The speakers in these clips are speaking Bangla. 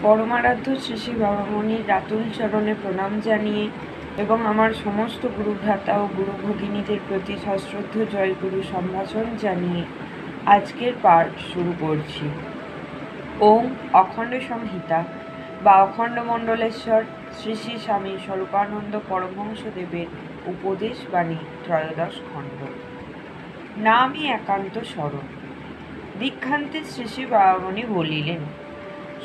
পরমারাধ্য শ্রী শ্রী বাবামণির রাতুল চরণে প্রণাম জানিয়ে এবং আমার সমস্ত গুরুভ্রাতা ও গুরু ভগিনীদের প্রতি সশ্রদ্ধ জয়গুরু সম্ভাষণ জানিয়ে আজকের পাঠ শুরু করছি। ওম অখণ্ড সংহিতা বা অখণ্ড মণ্ডলেশ্বর শ্রী শ্রী স্বামী স্বরূপানন্দ পরমহংসদেবের উপদেশ বাণী ত্রয়োদশ খণ্ড। নামই একান্ত স্মরণ। দীক্ষান্তে শ্রী শ্রী বাবামণি বলিলেন,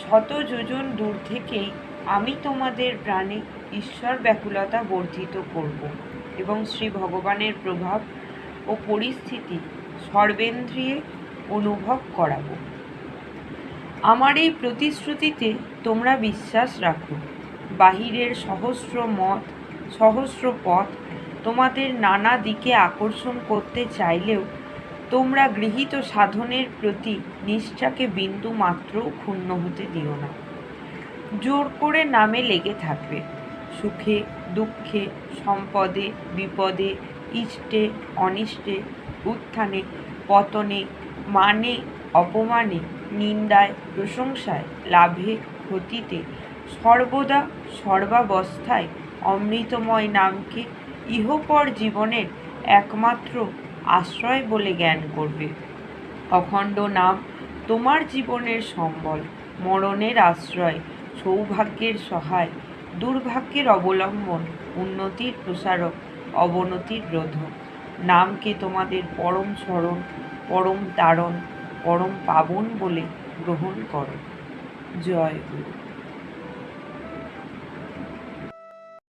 শত যোজন দূর থেকেই আমি তোমাদের প্রাণে ঈশ্বর ব্যাকুলতা বর্ধিত করব এবং শ্রী ভগবানের প্রভাব ও পরিস্থিতি সর্বেন্দ্রিয়ে অনুভব করাব। আমার এই প্রতিশ্রুতিতে তোমরা বিশ্বাস রাখো। বাহিরের সহস্র মত, সহস্র পথ তোমাদের নানা দিকে আকর্ষণ করতে চাইলেও তোমরা গৃহীত সাধনের প্রতি নিষ্ঠাকে বিন্দু মাত্রও ক্ষুণ্ণ হতে দিও না। জোর করে নামে লেগে থাকবে। সুখে দুঃখে, সম্পদে বিপদে, ইষ্টে অনিষ্টে, উত্থানে পতনে, মানে অপমানে, নিন্দায় প্রশংসায়, লাভে ক্ষতিতে, সর্বদা সর্বাবস্থায় অমৃতময় নামকে ইহপর জীবনের একমাত্র আশ্রয় বলে জ্ঞান করবে। অখণ্ড নাম তোমার জীবনের সম্বল, মরণের আশ্রয়, সৌভাগ্যের সহায়, দুর্ভাগ্যের অবলম্বন, উন্নতির প্রসারক, অবনতির রোধক। নামকে তোমাদের পরম স্মরণ, পরম তারণ, পরম পাবন বলে গ্রহণ করো। জয় গুরু।